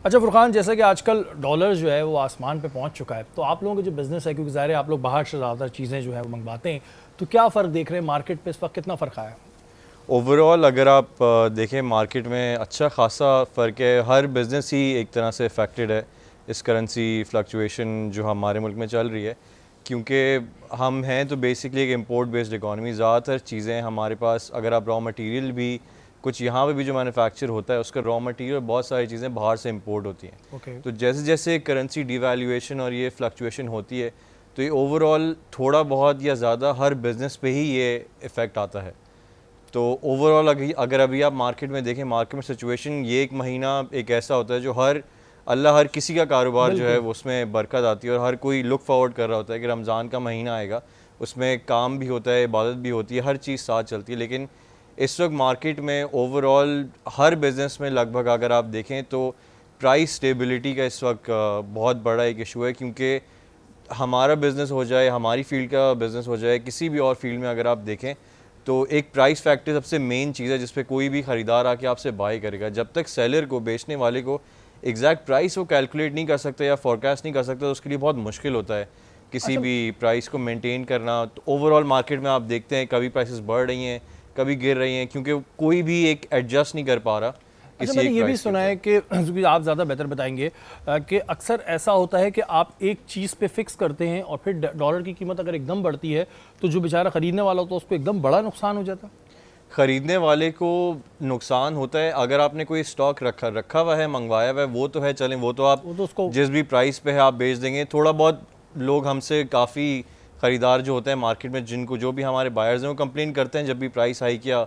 अच्छा फुरकान, जैसा कि आजकल डॉलर जो है वो आसमान पे पहुंच चुका है, तो आप लोगों का जो बिज़नेस है, क्योंकि ज़ाहिर है आप लोग बाहर से ज़्यादा चीज़ें जो है वो मंगवाते हैं, तो क्या फ़र्क देख रहे हैं मार्केट पे इस वक्त, कितना फ़र्क आया? ओवरऑल अगर आप देखें मार्केट में अच्छा खासा फ़र्क है। हर बिज़नेस ही एक तरह से अफेक्टेड है इस करेंसी फ्लक्चुएशन जो हमारे मुल्क में चल रही है, क्योंकि हम हैं तो बेसिकली एक इंपोर्ट बेस्ड इकॉनमी। ज़्यादातर चीज़ें हमारे पास, अगर आप रॉ मटेरियल भी कुछ यहाँ पे भी जो मैन्युफैक्चर होता है उसका रॉ मटेरियल, बहुत सारी चीज़ें बाहर से इंपोर्ट होती हैं। ओके। तो जैसे जैसे करेंसी डिवैल्यूएशन और ये फ्लक्चुएशन होती है, तो ये ओवरऑल थोड़ा बहुत या ज़्यादा हर बिज़नेस पे ही ये इफ़ेक्ट आता है। तो ओवरऑल अगर अभी आप मार्केट में देखें, मार्केट में सिचुएशन, ये एक महीना एक ऐसा होता है जो अल्लाह हर किसी का कारोबार जो है बिल्कुल। उसमें बरकत आती है, और हर कोई लुक फॉरवर्ड कर रहा होता है कि रमज़ान का महीना आएगा, उसमें काम भी होता है, इबादत भी होती है, हर चीज़ साथ चलती है। लेकिन इस वक्त मार्केट में ओवरऑल हर बिज़नेस में लगभग अगर आप देखें तो प्राइस स्टेबिलिटी का इस वक्त बहुत बड़ा एक इशू है, क्योंकि हमारा बिज़नेस हो जाए, हमारी फील्ड का बिज़नेस हो जाए, किसी भी और फील्ड में अगर आप देखें, तो एक प्राइस फैक्टर सबसे मेन चीज़ है जिस पे कोई भी ख़रीदार आके आपसे बाय करेगा। जब तक सेलर को, बेचने वाले को एग्जैक्ट प्राइस वो कैलकुलेट नहीं कर सकता या फोरकास्ट नहीं कर सकता, तो उसके लिए बहुत मुश्किल होता है किसी अच्छा। भी प्राइस को मेंटेन करना। तो ओवरऑल मार्केट में आप देखते हैं कभी प्राइसेस बढ़ रही हैं, कभी गिर रही हैं, क्योंकि कोई भी एक एडजस्ट नहीं कर पा रहा अच्छा, किसी मैंने एक ये भी प्राइस के सुना ऊपर। है कि क्योंकि आप ज़्यादा बेहतर बताएंगे कि अक्सर ऐसा होता है कि आप एक चीज़ पे फिक्स करते हैं और फिर डॉलर की कीमत अगर एकदम बढ़ती है तो जो बेचारा ख़रीदने वाला होता है उसको एकदम बड़ा नुकसान हो जाता है। ख़रीदने वाले को नुकसान होता है। अगर आपने कोई स्टॉक रखा हुआ है, मंगवाया हुआ है, वो तो है, चलें, वो तो आप वो तो उसको। जिस भी प्राइस पे है आप बेच देंगे। थोड़ा बहुत लोग हमसे, काफ़ी ख़रीदार जो होते हैं मार्केट में, जिनको जो भी हमारे बायर्स हैं, वो कंप्लेन करते हैं जब भी प्राइस हाइक या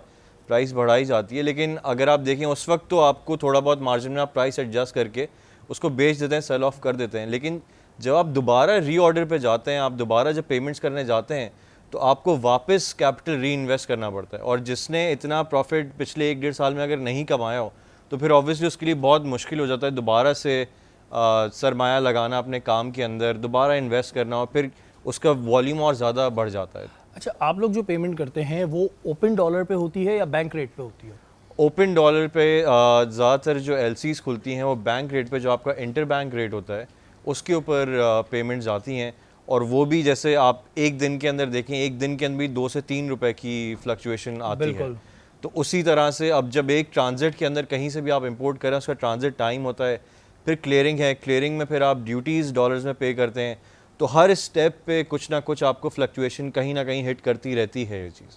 प्राइस बढ़ाई जाती है। लेकिन अगर आप देखें उस वक्त तो आपको थोड़ा बहुत मार्जिन में आप प्राइस एडजस्ट करके उसको बेच देते हैं, सेल ऑफ कर देते हैं। लेकिन जब आप दोबारा रीऑर्डर पे जाते हैं, आप दोबारा जब पेमेंट्स करने जाते हैं, तो आपको वापस कैपिटल री इन्वेस्ट करना पड़ता है। और जिसने इतना प्रॉफिट पिछले 1 डेढ़ साल में अगर नहीं कमाया हो, तो फिर ऑब्वियसली उसके लिए बहुत मुश्किल हो जाता है दोबारा से सरमाया लगाना अपने काम के अंदर, दोबारा इन्वेस्ट करना, और फिर उसका वॉल्यूम और ज़्यादा बढ़ जाता है। अच्छा, आप लोग जो पेमेंट करते हैं वो ओपन डॉलर पे होती है या बैंक रेट पे होती है? ओपन डॉलर पे ज़्यादातर जो एलसीज खुलती हैं वो बैंक रेट पे, जो आपका इंटर बैंक रेट होता है, उसके ऊपर पेमेंट्स आती हैं। और वो भी जैसे आप एक दिन के अंदर देखें, एक दिन के अंदर भी 2 से 3 रुपए की फ्लक्चुएशन आती है। बिल्कुल। तो उसी तरह से अब जब एक ट्रांजिट के अंदर कहीं से भी आप इंपोर्ट करें, उसका ट्रांजिट टाइम होता है, फिर क्लियरिंग है, क्लियरिंग में फिर आप ड्यूटीज़ डॉलर्स में पे करते हैं। तो हर स्टेप पे कुछ ना कुछ आपको फ्लक्चुएशन कहीं ना कहीं हिट करती रहती है ये चीज़।